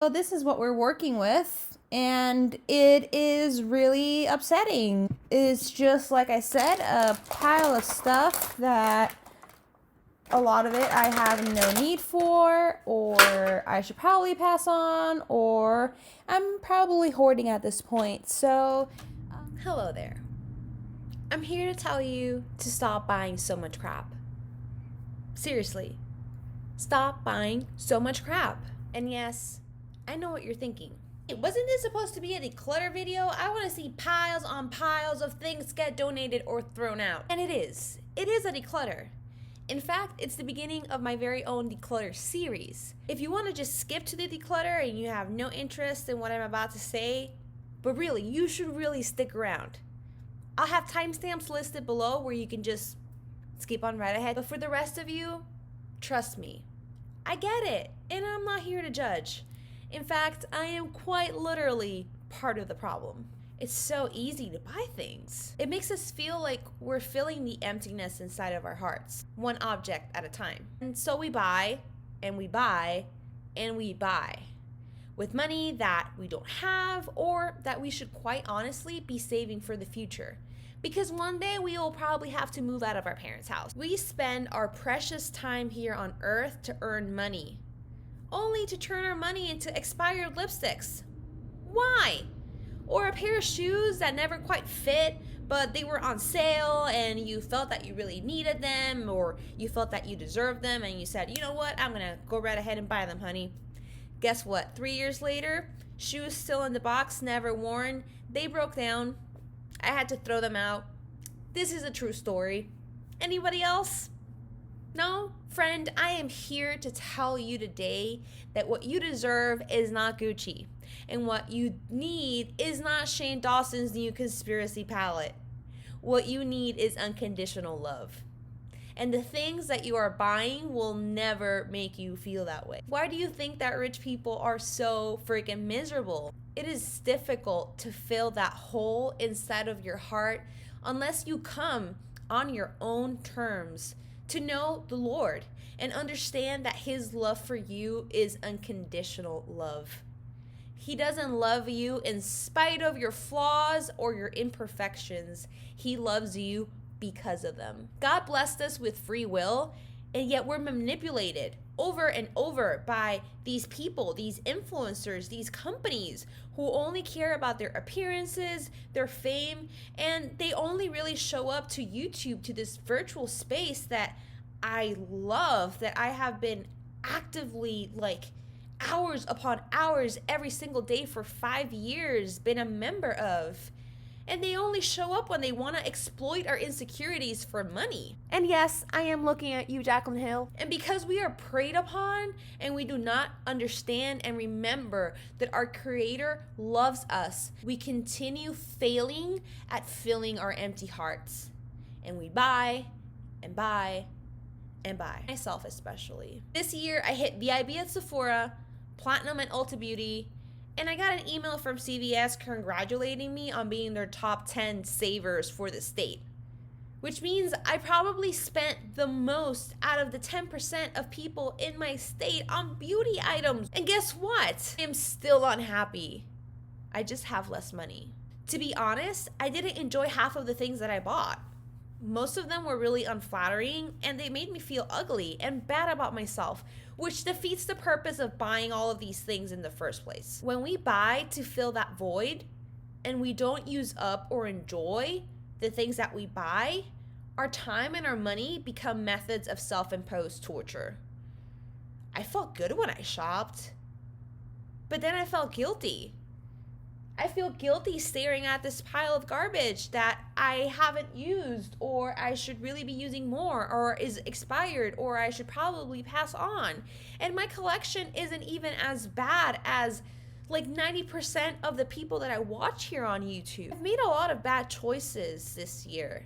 So this is what we're working with, and it is really upsetting. It's just, like I said, a pile of stuff that a lot of it I have no need for, or I should probably pass on, or I'm probably hoarding at this point. So, hello there. I'm here to tell you to stop buying so much crap. Seriously, stop buying so much crap. And yes, I know what you're thinking. Hey, wasn't this supposed to be a declutter video? I want to see piles on piles of things get donated or thrown out. And it is. It is a declutter. In fact, it's the beginning of my very own declutter series. If you want to just skip to the declutter and you have no interest in what I'm about to say, but really, you should really stick around. I'll have timestamps listed below where you can just skip on right ahead. But for the rest of you, trust me, I get it, and I'm not here to judge. In fact, I am quite literally part of the problem. It's so easy to buy things. It makes us feel like we're filling the emptiness inside of our hearts, one object at a time. And so we buy, and we buy, and we buy, with money that we don't have or that we should quite honestly be saving for the future. Because one day we will probably have to move out of our parents' house. We spend our precious time here on earth to earn money, only to turn our money into expired lipsticks. Why? Or a pair of shoes that never quite fit, but they were on sale and you felt that you really needed them, or you felt that you deserved them and you said, you know what, I'm gonna go right ahead and buy them, honey. Guess what? 3 years later, shoes still in the box, never worn, they broke down. I had to throw them out. This is a true story. Anybody else? No? Friend, I am here to tell you today that what you deserve is not Gucci. And what you need is not Shane Dawson's new conspiracy palette. What you need is unconditional love. And the things that you are buying will never make you feel that way. Why do you think that rich people are so freaking miserable? It is difficult to fill that hole inside of your heart unless you come on your own terms to know the Lord and understand that His love for you is unconditional love. He doesn't love you in spite of your flaws or your imperfections. He loves you because of them. God blessed us with free will, and yet we're manipulated over and over by these people, these influencers, these companies who only care about their appearances, their fame, and they only really show up to YouTube, to this virtual space that I love, that I have been actively, like, hours upon hours every single day for 5 years been a member of. And they only show up when they want to exploit our insecurities for money. And yes, I am looking at you, Jaclyn Hill. And because we are preyed upon and we do not understand and remember that our Creator loves us, we continue failing at filling our empty hearts. And we buy and buy and buy. Myself especially. This year, I hit VIB at Sephora, Platinum at Ulta Beauty, and I got an email from CVS congratulating me on being their top 10 savers for the state. Which means I probably spent the most out of the 10% of people in my state on beauty items. And guess what? I am still unhappy. I just have less money. To be honest, I didn't enjoy half of the things that I bought. Most of them were really unflattering, and they made me feel ugly and bad about myself, which defeats the purpose of buying all of these things in the first place. When we buy to fill that void, and we don't use up or enjoy the things that we buy, our time and our money become methods of self-imposed torture. I felt good when I shopped, but then I felt guilty. I feel guilty staring at this pile of garbage that I haven't used, or I should really be using more, or is expired, or I should probably pass on. And my collection isn't even as bad as like 90% of the people that I watch here on YouTube. I've made a lot of bad choices this year.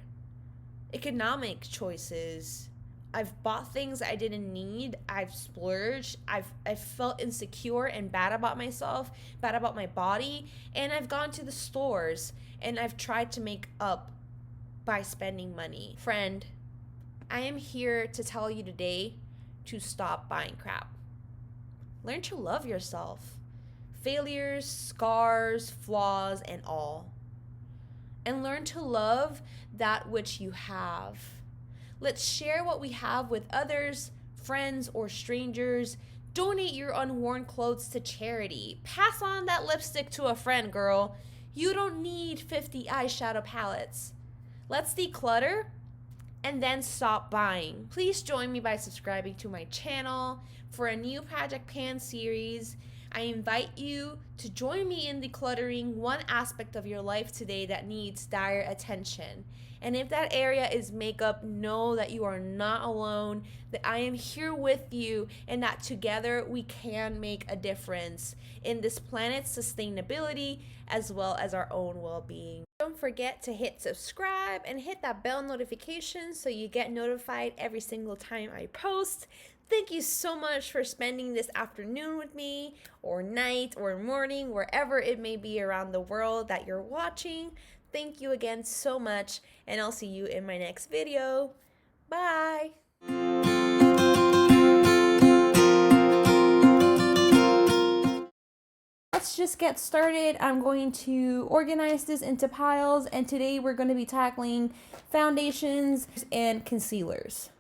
Economic choices. I've bought things I didn't need. I've splurged. I've felt insecure and bad about myself, bad about my body. And I've gone to the stores and I've tried to make up by spending money. Friend, I am here to tell you today to stop buying crap. Learn to love yourself. failures, scars, flaws, and all. And learn to love that which you have. Let's share what we have with others, friends, or strangers. Donate your unworn clothes to charity. Pass on that lipstick to a friend, girl. You don't need 50 eyeshadow palettes. Let's declutter and then stop buying. Please join me by subscribing to my channel for a new Project Pan series. I invite you to join me in decluttering one aspect of your life today that needs dire attention. And if that area is makeup, know that you are not alone, that I am here with you, and that together we can make a difference in this planet's sustainability as well as our own well-being. Don't forget to hit subscribe and hit that bell notification so you get notified every single time I post. Thank you so much for spending this afternoon with me, or night, or morning, wherever it may be around the world that you're watching. Thank you again so much, and I'll see you in my next video. Bye! Let's just get started. I'm going to organize this into piles, and today we're going to be tackling foundations and concealers.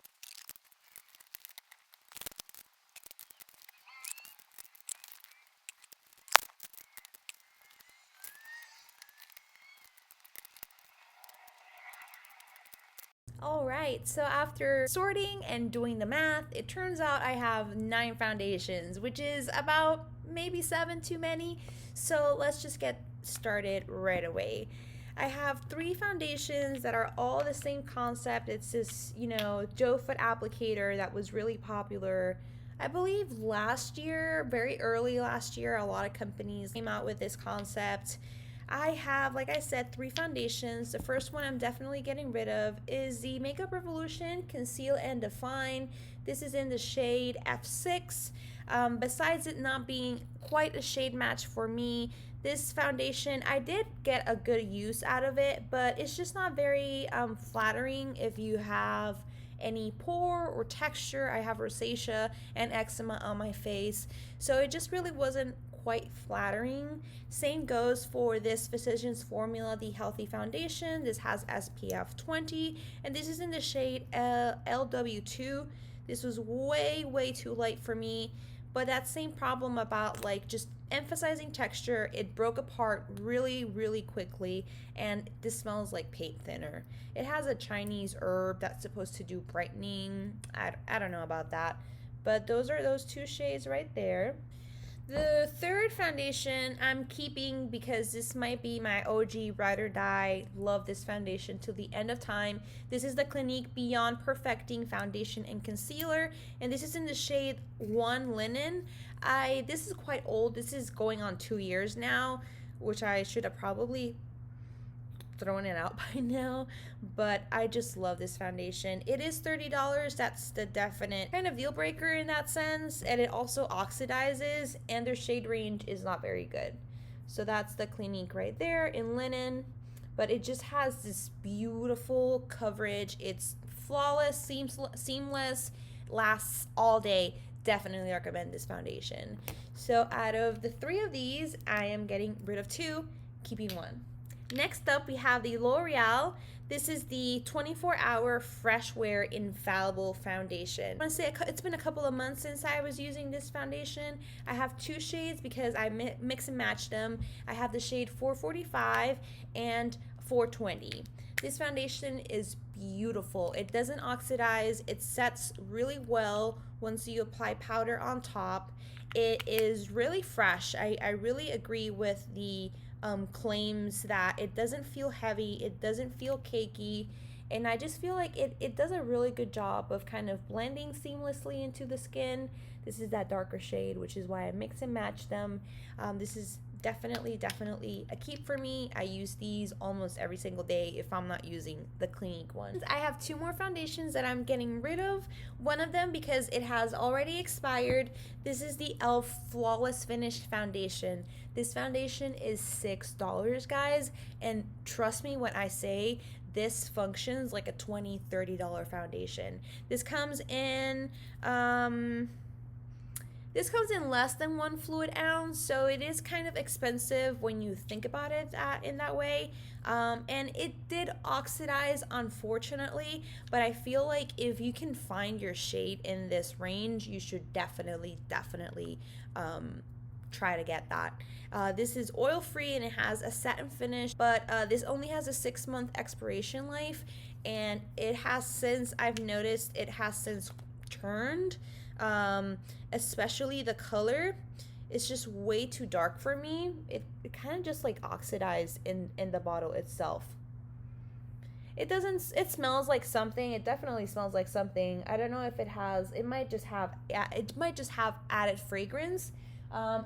Alright, so after sorting and doing the math, it turns out I have 9 foundations, which is about maybe 7 too many. So let's just get started right away. I have 3 foundations that are all the same concept. It's this, doe foot applicator that was really popular. I believe last year, very early last year, a lot of companies came out with this concept. I have, like I said, 3 foundations. The first one I'm definitely getting rid of is the Makeup Revolution Conceal and Define. This is in the shade F6. Besides it not being quite a shade match for me, this foundation, I did get a good use out of it, but it's just not very flattering if you have any pore or texture. I have rosacea and eczema on my face, so it just really wasn't quite flattering. Same goes for this Physicians Formula, the Healthy Foundation. This has SPF 20, and this is in the shade LW2. This was way too light for me, but that same problem about just emphasizing texture, it broke apart really quickly, and this smells like paint thinner. It has a Chinese herb that's supposed to do brightening. I don't know about that, but those are those 2 shades right there. The third foundation I'm keeping because this might be my OG ride or die. Love this foundation till the end of time. This is the Clinique Beyond Perfecting Foundation and Concealer, and this is in the shade 1 Linen. This is quite old. This is going on 2 years now, which I should have probably thrown it out by now, but I just love this foundation. It is $30. That's the definite kind of deal breaker in that sense, and it also oxidizes, and their shade range is not very good. So that's the Clinique right there in linen, but it just has this beautiful coverage. It's flawless, seamless, lasts all day. Definitely recommend this foundation. So out of the 3 of these, I am getting rid of 2, keeping 1. Next up, we have the L'Oreal. This is the 24-hour Fresh Wear Infallible Foundation. I want to say it's been a couple of months since I was using this foundation. I have 2 shades because I mix and match them. I have the shade 445 and 420. This foundation is beautiful. It doesn't oxidize. It sets really well once you apply powder on top. It is really fresh. I really agree with the claims that it doesn't feel heavy, it doesn't feel cakey, and I just feel like it does a really good job of kind of blending seamlessly into the skin. This is that darker shade, which is why I mix and match them. This is definitely a keep for me. I use these almost every single day if I'm not using the Clinique ones. I have 2 more foundations that I'm getting rid of. One of them because it has already expired. This is the e.l.f. Flawless Finish Foundation. This foundation is $6, guys, and trust me when I say this functions like a $20-$30 foundation. This comes in This comes in less than 1 fluid ounce, so it is kind of expensive when you think about it in that way. And it did oxidize, unfortunately, but I feel like if you can find your shade in this range, you should definitely try to get that. This is oil free and it has a satin finish, but this only has a 6-month expiration life, and it has since, I've noticed, it has since turned. Especially the color, it's just way too dark for me. It kind of just like oxidized in the bottle itself. It doesn't, it smells like something. It definitely smells like something. I don't know if it has, it might just have added fragrance.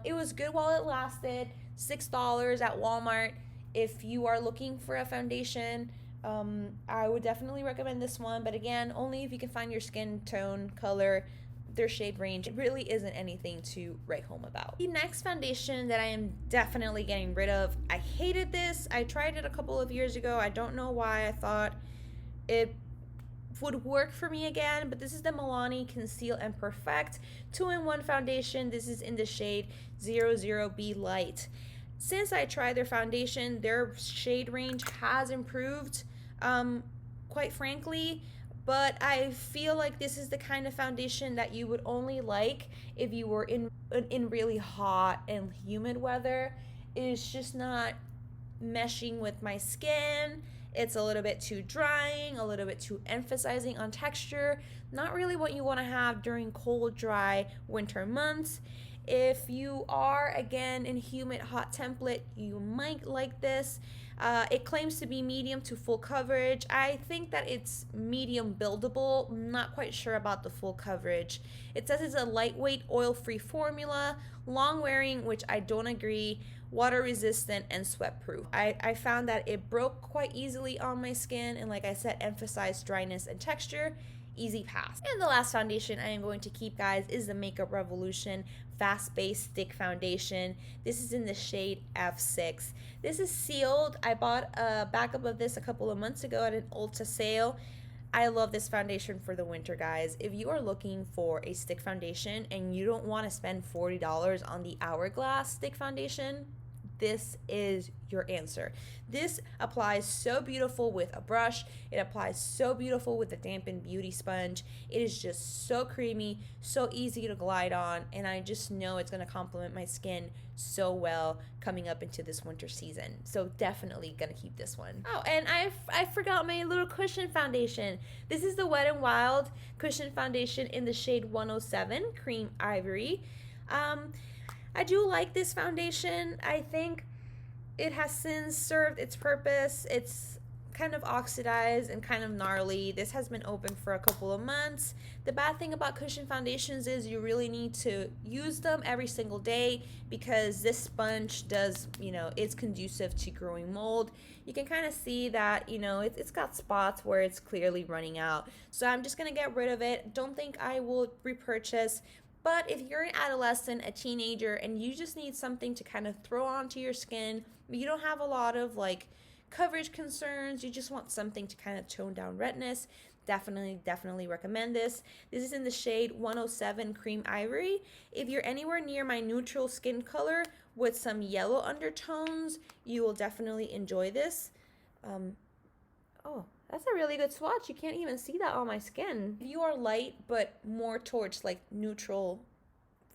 It was good while it lasted. $6 at Walmart. If you are looking for a foundation, I would definitely recommend this one, but again, only if you can find your skin tone, color, their shade range. It really isn't anything to write home about. The next foundation that I am definitely getting rid of, I hated this. I tried it a couple of years ago. I don't know why I thought it would work for me again, but this is the Milani Conceal and Perfect 2-in-1 foundation. This is in the shade 00B Light. Since I tried their foundation, their shade range has improved, quite frankly, but I feel like this is the kind of foundation that you would only like if you were in really hot and humid weather. It's just not meshing with my skin. It's a little bit too drying, a little bit too emphasizing on texture. Not really what you want to have during cold, dry winter months. If you are, again, in humid, hot template, you might like this. It claims to be medium to full coverage. I think that it's medium buildable. I'm not quite sure about the full coverage. It says it's a lightweight, oil-free formula, long-wearing, which I don't agree, water-resistant, and sweat-proof. I found that it broke quite easily on my skin, and like I said, emphasized dryness and texture. Easy pass. And the last foundation I am going to keep, guys, is the Makeup Revolution Fast Base Stick Foundation. This is in the shade F6. This is sealed. I bought a backup of this a couple of months ago at an Ulta sale. I love this foundation for the winter, guys. If you are looking for a stick foundation and you don't want to spend $40 on the Hourglass stick foundation, this is your answer. This applies so beautiful with a brush. It applies so beautiful with the dampened beauty sponge. It is just so creamy, so easy to glide on, and I just know it's going to complement my skin so well coming up into this winter season. So definitely going to keep this one. Oh, and I forgot my little cushion foundation. This is the Wet n Wild cushion foundation in the shade 107 Cream Ivory. I do like this foundation. I think it has since served its purpose. It's kind of oxidized and kind of gnarly. This has been open for a couple of months. The bad thing about cushion foundations is you really need to use them every single day because this sponge does, it's conducive to growing mold. You can kind of see that, it's got spots where it's clearly running out. So I'm just going to get rid of it. Don't think I will repurchase. But if you're an adolescent, a teenager, and you just need something to kind of throw onto your skin, you don't have a lot of coverage concerns, you just want something to kind of tone down redness, definitely recommend this. This is in the shade 107 Cream Ivory. If you're anywhere near my neutral skin color with some yellow undertones, you will definitely enjoy this. Oh, that's a really good swatch. You can't even see that on my skin. If you are light but more towards neutral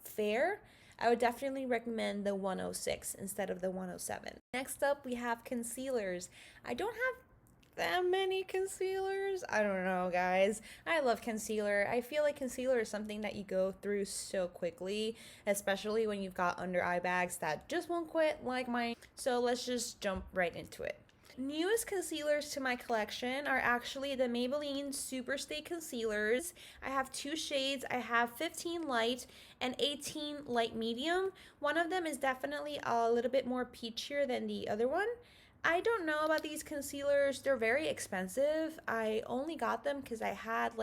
fair, I would definitely recommend the 106 instead of the 107. Next up, we have concealers. I don't have that many concealers. I don't know, guys. I love concealer. I feel like concealer is something that you go through so quickly, especially when you've got under eye bags that just won't quit like mine. So let's just jump right into it. Newest concealers to my collection are actually the Maybelline SuperStay concealers. I have 2 shades. I have 15 light and 18 light medium. One of them is definitely a little bit more peachier than the other one. I don't know about these concealers. They're very expensive. I only got them because I had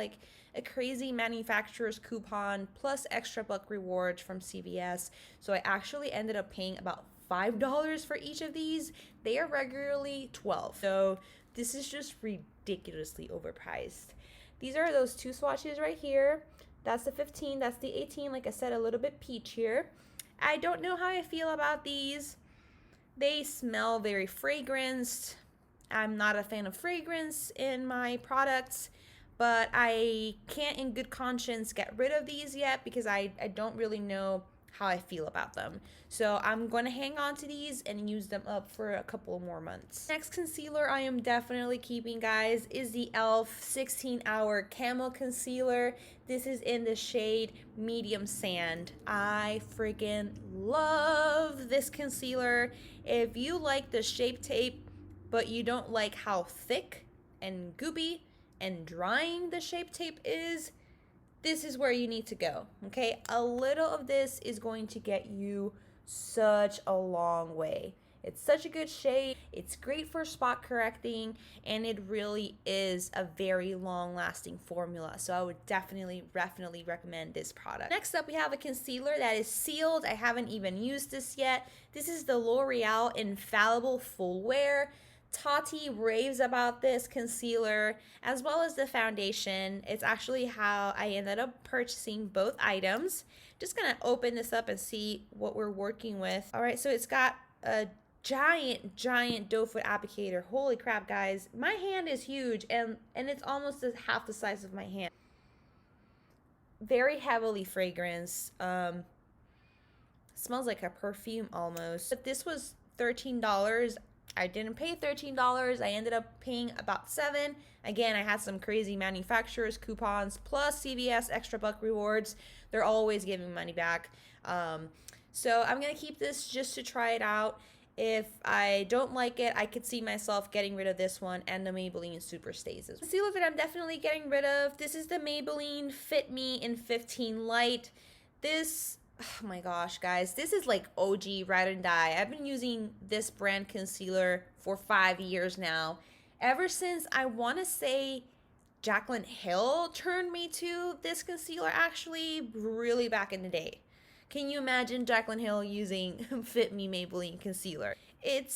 a crazy manufacturer's coupon plus extra buck rewards from CVS. So I actually ended up paying about $5 for each of these. They are regularly $12. So this is just ridiculously overpriced. These are those 2 swatches right here That's the 15. That's the 18. Like I said, a little bit peachier. I don't know how I feel about these. They smell very fragranced. I'm not a fan of fragrance in my products, but I can't in good conscience get rid of these yet because I don't really know how I feel about them. So I'm going to hang on to these and use them up for a couple more months. Next concealer I am definitely keeping, guys, is the e.l.f. 16-Hour Camo Concealer. This is in the shade Medium Sand. I freaking love this concealer. If you like the Shape Tape, but you don't like how thick and goopy and drying the Shape Tape is, this is where you need to go, okay? A little of this is going to get you such a long way. It's such a good shade. It's great for spot correcting, and it really is a very long-lasting formula. So I would definitely recommend this product. Next up, we have a concealer that is sealed. I haven't even used this yet. This is the L'Oreal Infallible Full Wear. Tati raves about this concealer as well as the foundation. It's actually how I ended up purchasing both items. Just gonna open this up and see what we're working with. All right, so it's got a giant doe foot applicator. Holy crap, guys. My hand is huge and it's almost half the size of my hand. Very heavily fragranced. Smells like a perfume almost. But this was $13. I didn't pay $13. I ended up paying about $7. Again, I had some crazy manufacturers coupons plus CVS extra buck rewards. They're always giving money back. So I'm gonna keep this just to try it out. If I don't like it, I could see myself getting rid of this one and the Maybelline SuperStays. The concealer that I'm definitely getting rid of, this is the Maybelline Fit Me in 15 Light. This, oh my gosh, guys, this is like OG Ride and Die. I've been using this brand concealer for 5 years now. Ever since, I want to say, Jaclyn Hill turned me to this concealer, actually, really back in the day. Can you imagine Jaclyn Hill using Fit Me Maybelline concealer? It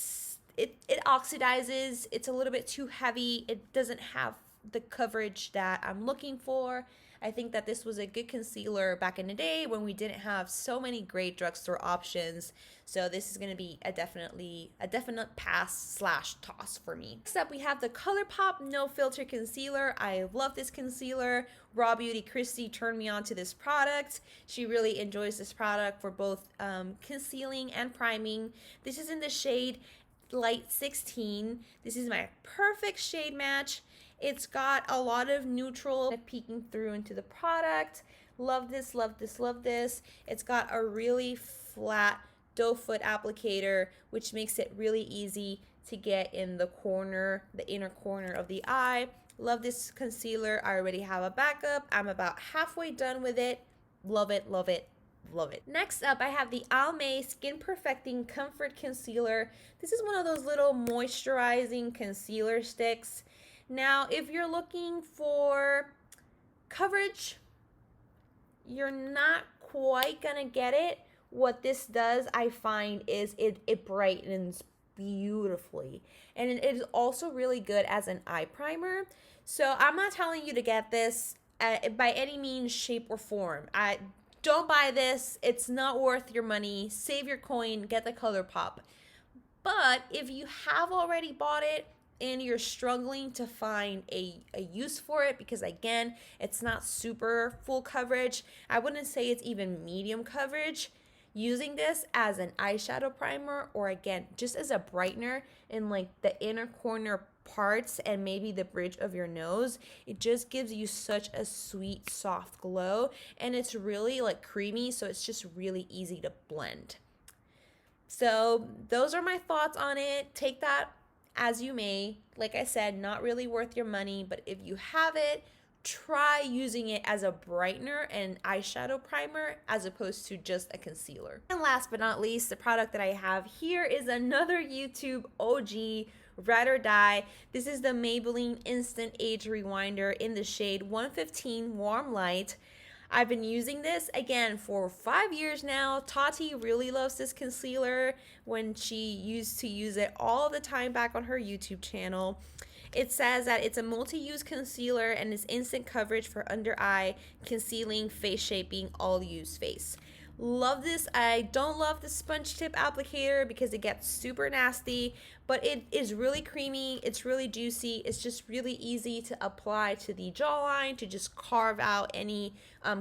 oxidizes, it's a little bit too heavy, it doesn't have the coverage that I'm looking for. I think that this was a good concealer back in the day when we didn't have so many great drugstore options. So this is going to be a definite pass/toss for me. Next up, we have the Colourpop No Filter Concealer. I love this concealer. Raw Beauty Christy turned me on to this product. She really enjoys this product for both concealing and priming. This is in the shade Light 16. This is my perfect shade match. It's got a lot of neutral peeking through into the product. Love this, love this, love this. It's got a really flat doe foot applicator, which makes it really easy to get in the corner, the inner corner of the eye. Love this concealer. I already have a backup. I'm about halfway done with it. Love it, love it, love it. Next up, I have the Almay Skin Perfecting Comfort Concealer. This is one of those little moisturizing concealer sticks. Now, if you're looking for coverage, you're not quite gonna get it. What this does, I find, is it brightens beautifully. And it is also really good as an eye primer. So I'm not telling you to get this by any means, shape, or form. Don't buy this. It's not worth your money. Save your coin. Get the Colourpop. But if you have already bought it, and you're struggling to find a use for it, because again, it's not super full coverage, I wouldn't say it's even medium coverage, using this as an eyeshadow primer, or again, just as a brightener in like the inner corner parts and maybe the bridge of your nose, it just gives you such a sweet, soft glow, and it's really like creamy, so it's just really easy to blend. So those are my thoughts on it. Take that as you may. Like I said, not really worth your money, but if you have it, try using it as a brightener and eyeshadow primer as opposed to just a concealer. And last but not least, the product that I have here is another YouTube OG Ride or Die. This is the Maybelline Instant Age Rewinder in the shade 115 Warm Light. I've been using this, again, for 5 years now. Tati really loves this concealer when she used to use it all the time back on her YouTube channel. It says that it's a multi-use concealer and is instant coverage for under eye, concealing, face shaping, all use face. Love this. I don't love the sponge tip applicator because it gets super nasty, but it is really creamy. It's really juicy. It's just really easy to apply to the jawline to just carve out any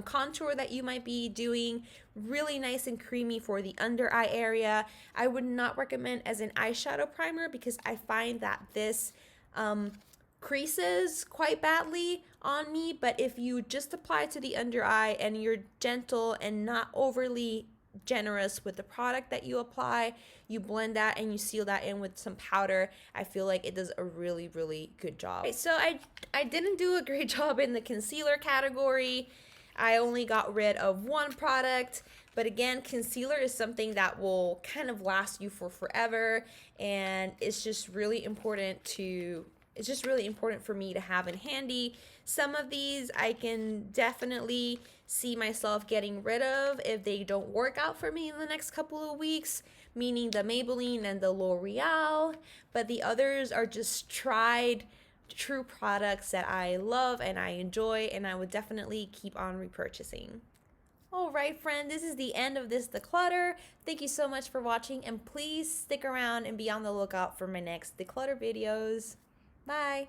contour that you might be doing. Really nice and creamy for the under eye area. I would not recommend as an eyeshadow primer because I find that this creases quite badly on me, but if you just apply to the under eye and you're gentle and not overly generous with the product that you apply, you blend that and you seal that in with some powder, I feel like it does a really, really good job. Okay, so I didn't do a great job in the concealer category. I only got rid of one product, but again, concealer is something that will kind of last you for forever, and it's just really important for me to have in handy. Some of these I can definitely see myself getting rid of if they don't work out for me in the next couple of weeks, meaning the Maybelline and the L'Oreal, but the others are just tried true products that I love and I enjoy, and I would definitely keep on repurchasing. Alright friend, this is the end of this declutter. Thank you so much for watching, and please stick around and be on the lookout for my next declutter videos. Bye!